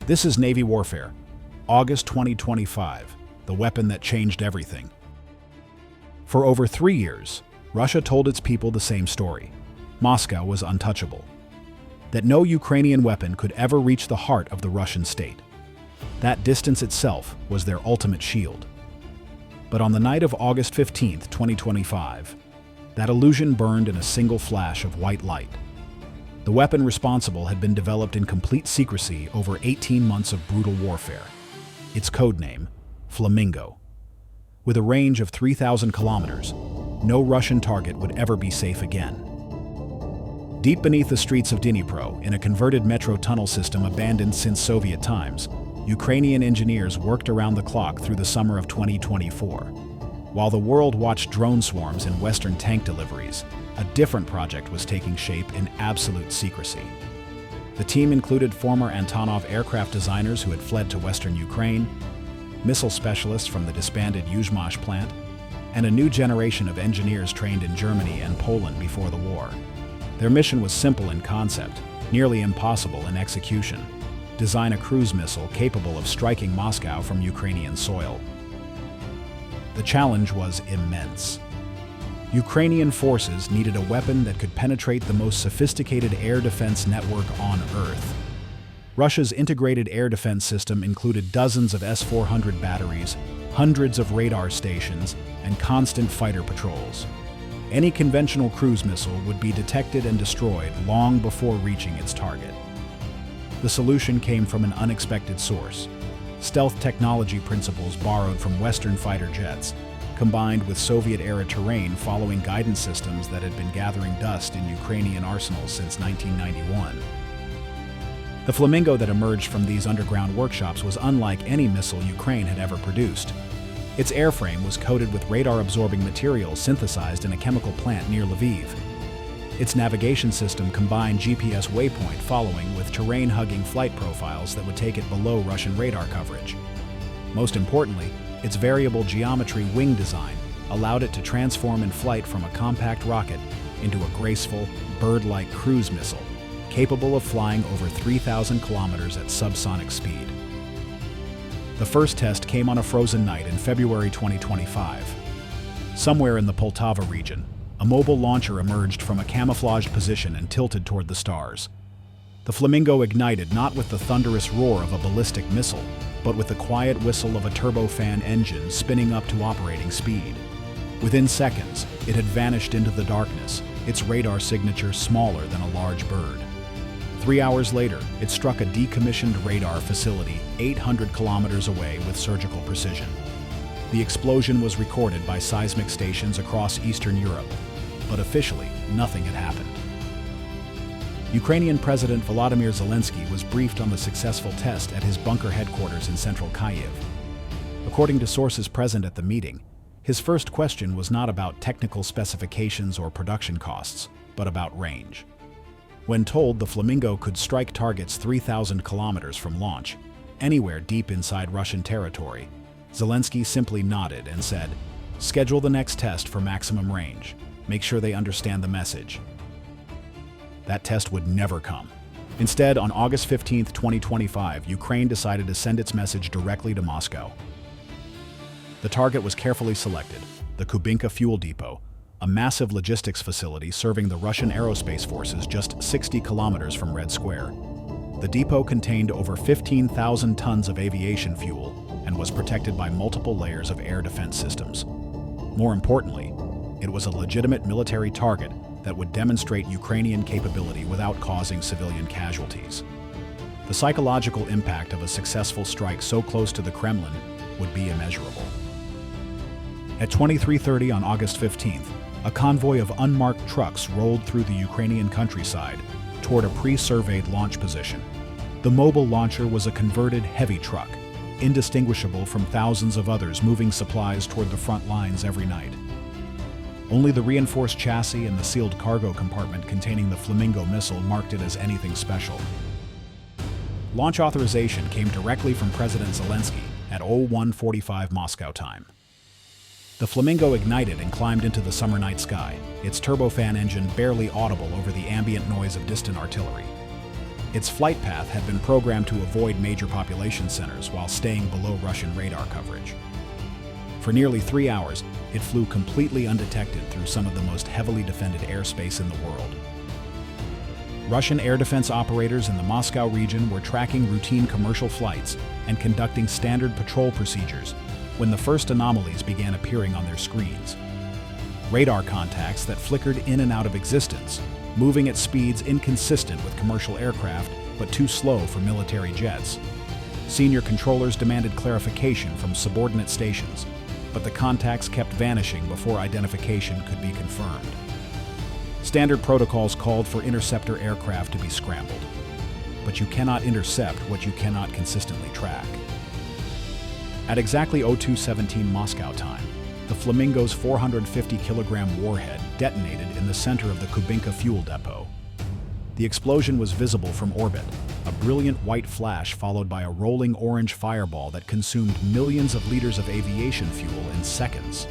This is Navy warfare. August 2025, the weapon that changed everything. For over 3 years, Russia told its people the same story. Moscow was untouchable. That no Ukrainian weapon could ever reach the heart of the Russian state. That distance itself was their ultimate shield. But on the night of August 15, 2025, that illusion burned in a single flash of white light. The weapon responsible had been developed in complete secrecy over 18 months of brutal warfare. Its code name, Flamingo. With a range of 3,000 kilometers, no Russian target would ever be safe again. Deep beneath the streets of Dnipro, in a converted metro tunnel system abandoned since Soviet times, Ukrainian engineers worked around the clock through the summer of 2024. While the world watched drone swarms and Western tank deliveries, a different project was taking shape in absolute secrecy. The team included former Antonov aircraft designers who had fled to Western Ukraine, missile specialists from the disbanded Yuzhmash plant, and a new generation of engineers trained in Germany and Poland before the war. Their mission was simple in concept, nearly impossible in execution: design a cruise missile capable of striking Moscow from Ukrainian soil. The challenge was immense. Ukrainian forces needed a weapon that could penetrate the most sophisticated air defense network on Earth. Russia's integrated air defense system included dozens of S-400 batteries, hundreds of radar stations, and constant fighter patrols. Any conventional cruise missile would be detected and destroyed long before reaching its target. The solution came from an unexpected source: stealth technology principles borrowed from Western fighter jets, combined with Soviet-era terrain following guidance systems that had been gathering dust in Ukrainian arsenals since 1991. The Flamingo that emerged from these underground workshops was unlike any missile Ukraine had ever produced. Its airframe was coated with radar-absorbing materials synthesized in a chemical plant near Lviv. Its navigation system combined GPS waypoint following with terrain-hugging flight profiles that would take it below Russian radar coverage. Most importantly, its variable geometry wing design allowed it to transform in flight from a compact rocket into a graceful, bird-like cruise missile, capable of flying over 3,000 kilometers at subsonic speed. The first test came on a frozen night in February 2025. Somewhere in the Poltava region, a mobile launcher emerged from a camouflaged position and tilted toward the stars. The Flamingo ignited not with the thunderous roar of a ballistic missile, but with the quiet whistle of a turbofan engine spinning up to operating speed. Within seconds, it had vanished into the darkness, its radar signature smaller than a large bird. 3 hours later, it struck a decommissioned radar facility 800 kilometers away with surgical precision. The explosion was recorded by seismic stations across Eastern Europe, but officially, nothing had happened. Ukrainian President Volodymyr Zelensky was briefed on the successful test at his bunker headquarters in central Kyiv. According to sources present at the meeting, his first question was not about technical specifications or production costs, but about range. When told the Flamingo could strike targets 3,000 kilometers from launch, anywhere deep inside Russian territory, Zelensky simply nodded and said, "Schedule the next test for maximum range. Make sure they understand the message." That test would never come. Instead, on August 15, 2025, Ukraine decided to send its message directly to Moscow. The target was carefully selected: the Kubinka fuel depot, a massive logistics facility serving the Russian aerospace forces just 60 kilometers from Red Square. The depot contained over 15,000 tons of aviation fuel and was protected by multiple layers of air defense systems. More importantly, it was a legitimate military target that would demonstrate Ukrainian capability without causing civilian casualties. The psychological impact of a successful strike so close to the Kremlin would be immeasurable. At 23:30 on August 15th, a convoy of unmarked trucks rolled through the Ukrainian countryside toward a pre-surveyed launch position. The mobile launcher was a converted heavy truck, indistinguishable from thousands of others moving supplies toward the front lines every night. Only the reinforced chassis and the sealed cargo compartment containing the Flamingo missile marked it as anything special. Launch authorization came directly from President Zelensky at 01:45 Moscow time. The Flamingo ignited and climbed into the summer night sky, its turbofan engine barely audible over the ambient noise of distant artillery. Its flight path had been programmed to avoid major population centers while staying below Russian radar coverage. For nearly 3 hours, it flew completely undetected through some of the most heavily defended airspace in the world. Russian air defense operators in the Moscow region were tracking routine commercial flights and conducting standard patrol procedures when the first anomalies began appearing on their screens. Radar contacts that flickered in and out of existence, moving at speeds inconsistent with commercial aircraft but too slow for military jets. Senior controllers demanded clarification from subordinate stations, but the contacts kept vanishing before identification could be confirmed. Standard protocols called for interceptor aircraft to be scrambled, but you cannot intercept what you cannot consistently track. At exactly 02:17 Moscow time, the Flamingo's 450-kilogram warhead detonated in the center of the Kubinka fuel depot. The explosion was visible from orbit, a brilliant white flash followed by a rolling orange fireball that consumed millions of liters of aviation fuel in seconds.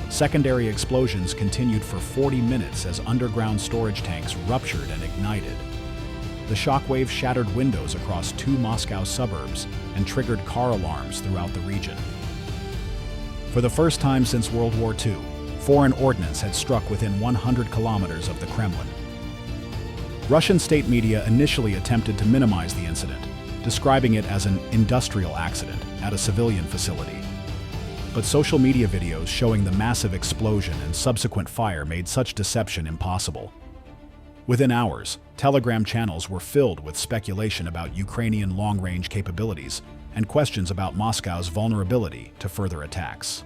Secondary explosions continued for 40 minutes as underground storage tanks ruptured and ignited. The shockwave shattered windows across 2 Moscow suburbs and triggered car alarms throughout the region. For the first time since World War II, foreign ordnance had struck within 100 kilometers of the Kremlin. Russian state media initially attempted to minimize the incident, describing it as an industrial accident at a civilian facility. But social media videos showing the massive explosion and subsequent fire made such deception impossible. Within hours, Telegram channels were filled with speculation about Ukrainian long-range capabilities and questions about Moscow's vulnerability to further attacks.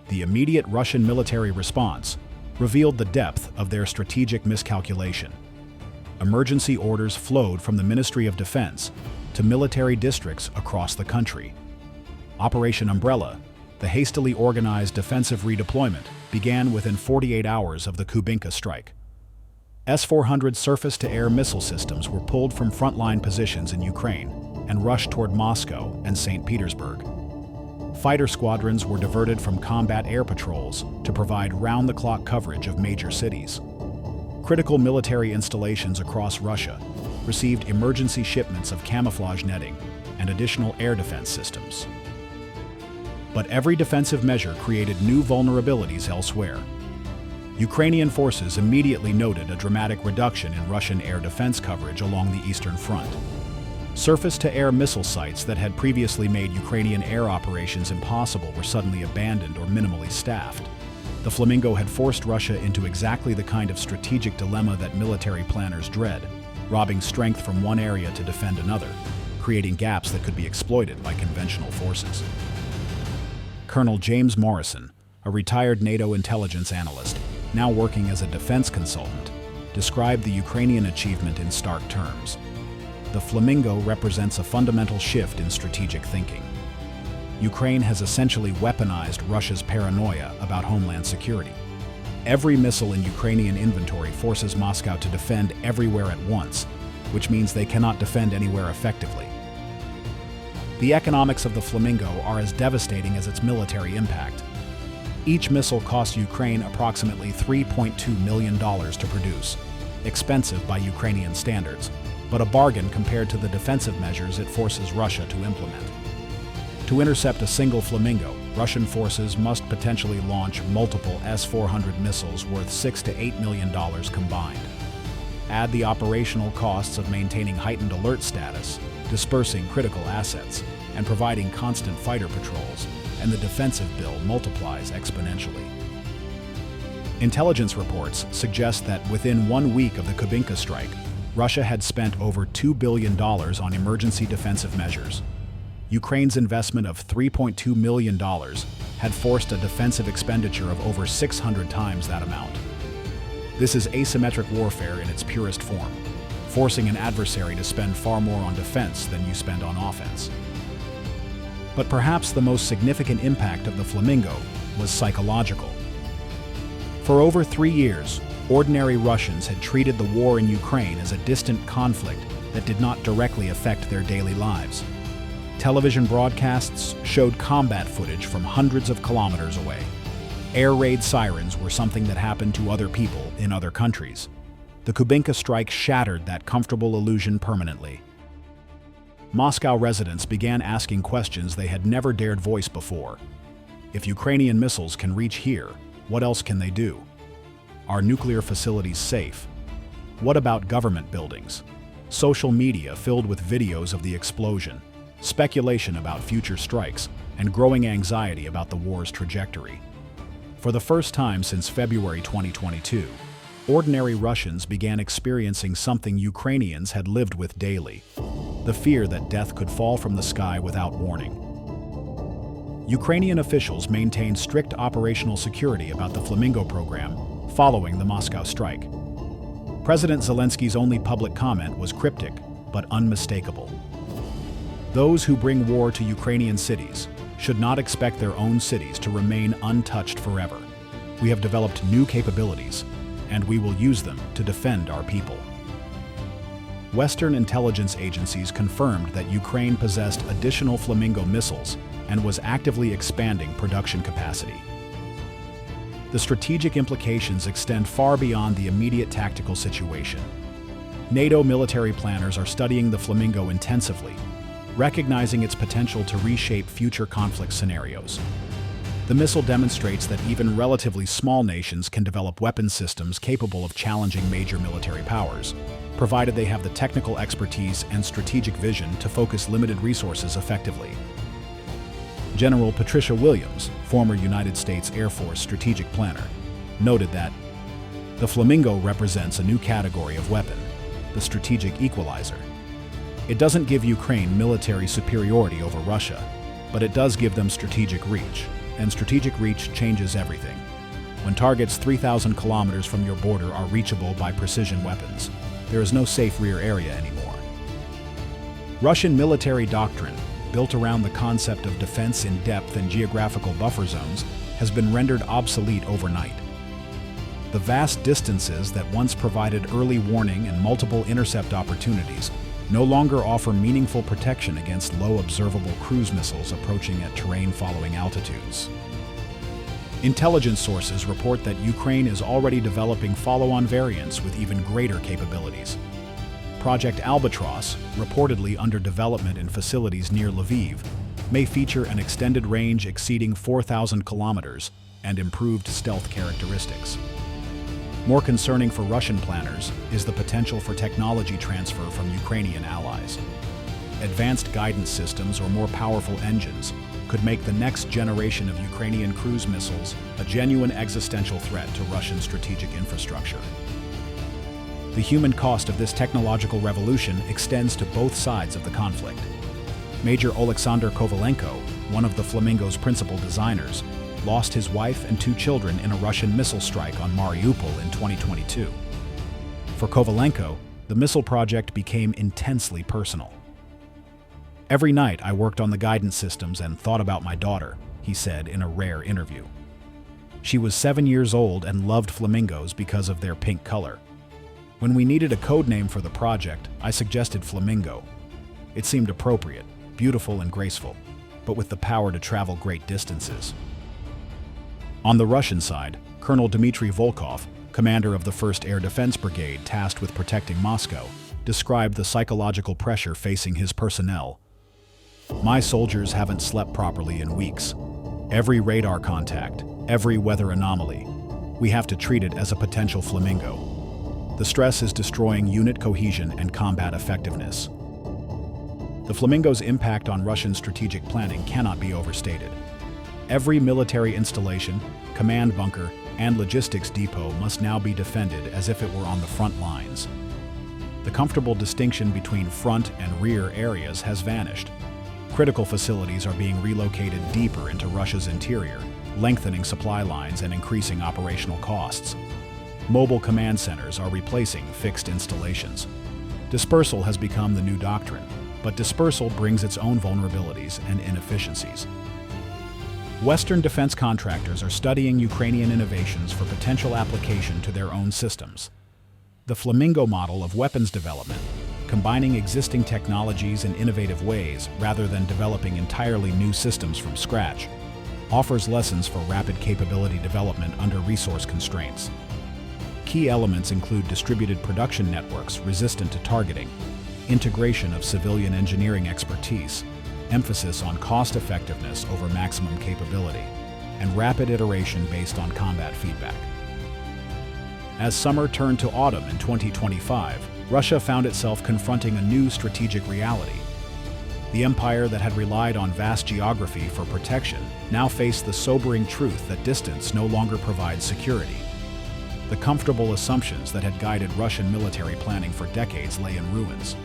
The immediate Russian military response revealed the depth of their strategic miscalculation. Emergency orders flowed from the Ministry of Defense to military districts across the country. Operation Umbrella, the hastily organized defensive redeployment, began within 48 hours of the Kubinka strike. S-400 surface-to-air missile systems were pulled from frontline positions in Ukraine and rushed toward Moscow and St. Petersburg. Fighter squadrons were diverted from combat air patrols to provide round-the-clock coverage of major cities. Critical military installations across Russia received emergency shipments of camouflage netting and additional air defense systems. But every defensive measure created new vulnerabilities elsewhere. Ukrainian forces immediately noted a dramatic reduction in Russian air defense coverage along the Eastern Front. Surface-to-air missile sites that had previously made Ukrainian air operations impossible were suddenly abandoned or minimally staffed. The Flamingo had forced Russia into exactly the kind of strategic dilemma that military planners dread, robbing strength from one area to defend another, creating gaps that could be exploited by conventional forces. Colonel James Morrison, a retired NATO intelligence analyst, now working as a defense consultant, described the Ukrainian achievement in stark terms. The Flamingo represents a fundamental shift in strategic thinking. Ukraine has essentially weaponized Russia's paranoia about homeland security. Every missile in Ukrainian inventory forces Moscow to defend everywhere at once, which means they cannot defend anywhere effectively. The economics of the Flamingo are as devastating as its military impact. Each missile costs Ukraine approximately $3.2 million to produce, expensive by Ukrainian standards, but a bargain compared to the defensive measures it forces Russia to implement. To intercept a single Flamingo, Russian forces must potentially launch multiple S-400 missiles worth $6 to $8 million combined. Add the operational costs of maintaining heightened alert status, dispersing critical assets, and providing constant fighter patrols, and the defensive bill multiplies exponentially. Intelligence reports suggest that within 1 week of the Kubinka strike, Russia had spent over $2 billion on emergency defensive measures. Ukraine's investment of $3.2 million had forced a defensive expenditure of over 600 times that amount. This is asymmetric warfare in its purest form, forcing an adversary to spend far more on defense than you spend on offense. But perhaps the most significant impact of the Flamingo was psychological. For over 3 years, ordinary Russians had treated the war in Ukraine as a distant conflict that did not directly affect their daily lives. Television broadcasts showed combat footage from hundreds of kilometers away. Air raid sirens were something that happened to other people in other countries. The Kubinka strike shattered that comfortable illusion permanently. Moscow residents began asking questions they had never dared voice before. If Ukrainian missiles can reach here, what else can they do? Are nuclear facilities safe? What about government buildings? Social media filled with videos of the explosion, speculation about future strikes, and growing anxiety about the war's trajectory. For the first time since February 2022, ordinary Russians began experiencing something Ukrainians had lived with daily: the fear that death could fall from the sky without warning. Ukrainian officials maintained strict operational security about the Flamingo program following the Moscow strike. President Zelensky's only public comment was cryptic but unmistakable. Those who bring war to Ukrainian cities should not expect their own cities to remain untouched forever. We have developed new capabilities, and we will use them to defend our people. Western intelligence agencies confirmed that Ukraine possessed additional Flamingo missiles and was actively expanding production capacity. The strategic implications extend far beyond the immediate tactical situation. NATO military planners are studying the Flamingo intensively, recognizing its potential to reshape future conflict scenarios. The missile demonstrates that even relatively small nations can develop weapon systems capable of challenging major military powers, provided they have the technical expertise and strategic vision to focus limited resources effectively. General Patricia Williams, former United States Air Force strategic planner, noted that the Flamingo represents a new category of weapon, the strategic equalizer. It doesn't give Ukraine military superiority over Russia, but it does give them strategic reach, and strategic reach changes everything. When targets 3,000 kilometers from your border are reachable by precision weapons, there is no safe rear area anymore. Russian military doctrine, built around the concept of defense in depth and geographical buffer zones, has been rendered obsolete overnight. The vast distances that once provided early warning and multiple intercept opportunities no longer offer meaningful protection against low observable cruise missiles approaching at terrain-following altitudes. Intelligence sources report that Ukraine is already developing follow-on variants with even greater capabilities. Project Albatross, reportedly under development in facilities near Lviv, may feature an extended range exceeding 4,000 kilometers and improved stealth characteristics. More concerning for Russian planners is the potential for technology transfer from Ukrainian allies. Advanced guidance systems or more powerful engines could make the next generation of Ukrainian cruise missiles a genuine existential threat to Russian strategic infrastructure. The human cost of this technological revolution extends to both sides of the conflict. Major Oleksandr Kovalenko, one of the Flamingo's principal designers, lost his wife and 2 children in a Russian missile strike on Mariupol in 2022. For Kovalenko, the missile project became intensely personal. "Every night I worked on the guidance systems and thought about my daughter," he said in a rare interview. "She was 7 years old and loved flamingos because of their pink color. When we needed a code name for the project, I suggested Flamingo. It seemed appropriate, beautiful and graceful, but with the power to travel great distances." On the Russian side, Colonel Dmitry Volkov, commander of the 1st Air Defense Brigade tasked with protecting Moscow, described the psychological pressure facing his personnel. "My soldiers haven't slept properly in weeks. Every radar contact, every weather anomaly, we have to treat it as a potential Flamingo. The stress is destroying unit cohesion and combat effectiveness." The Flamingo's impact on Russian strategic planning cannot be overstated. Every military installation, command bunker, and logistics depot must now be defended as if it were on the front lines. The comfortable distinction between front and rear areas has vanished. Critical facilities are being relocated deeper into Russia's interior, lengthening supply lines and increasing operational costs. Mobile command centers are replacing fixed installations. Dispersal has become the new doctrine, but dispersal brings its own vulnerabilities and inefficiencies. Western defense contractors are studying Ukrainian innovations for potential application to their own systems. The Flamingo model of weapons development, combining existing technologies in innovative ways rather than developing entirely new systems from scratch, offers lessons for rapid capability development under resource constraints. Key elements include distributed production networks resistant to targeting, integration of civilian engineering expertise, emphasis on cost-effectiveness over maximum capability, and rapid iteration based on combat feedback. As summer turned to autumn in 2025, Russia found itself confronting a new strategic reality. The empire that had relied on vast geography for protection now faced the sobering truth that distance no longer provides security. The comfortable assumptions that had guided Russian military planning for decades lay in ruins,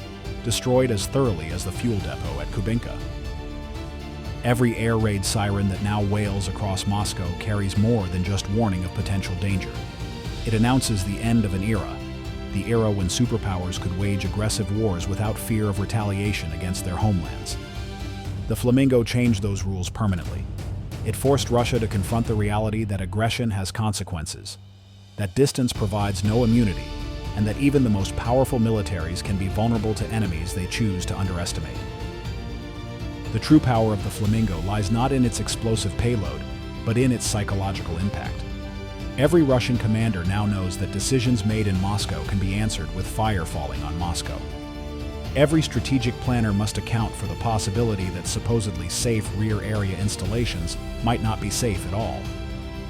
destroyed as thoroughly as the fuel depot at Kubinka. Every air raid siren that now wails across Moscow carries more than just warning of potential danger. It announces the end of an era, the era when superpowers could wage aggressive wars without fear of retaliation against their homelands. The Flamingo changed those rules permanently. It forced Russia to confront the reality that aggression has consequences, that distance provides no immunity, and that even the most powerful militaries can be vulnerable to enemies they choose to underestimate. The true power of the Flamingo lies not in its explosive payload, but in its psychological impact. Every Russian commander now knows that decisions made in Moscow can be answered with fire falling on Moscow. Every strategic planner must account for the possibility that supposedly safe rear area installations might not be safe at all.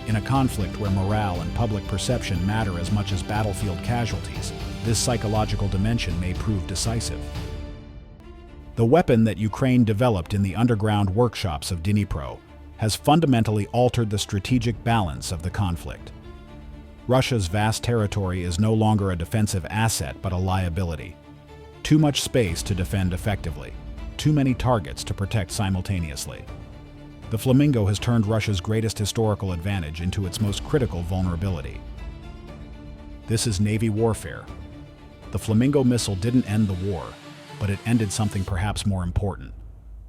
In a conflict where morale and public perception matter as much as battlefield casualties, this psychological dimension may prove decisive. The weapon that Ukraine developed in the underground workshops of Dnipro has fundamentally altered the strategic balance of the conflict. Russia's vast territory is no longer a defensive asset but a liability. Too much space to defend effectively, too many targets to protect simultaneously. The Flamingo has turned Russia's greatest historical advantage into its most critical vulnerability. This is Navy warfare. The Flamingo missile didn't end the war, but it ended something perhaps more important: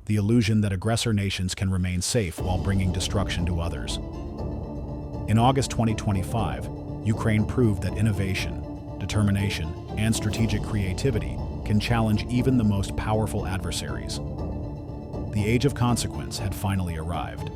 the illusion that aggressor nations can remain safe while bringing destruction to others. In August 2025, Ukraine proved that innovation, determination, and strategic creativity can challenge even the most powerful adversaries. The age of consequence had finally arrived.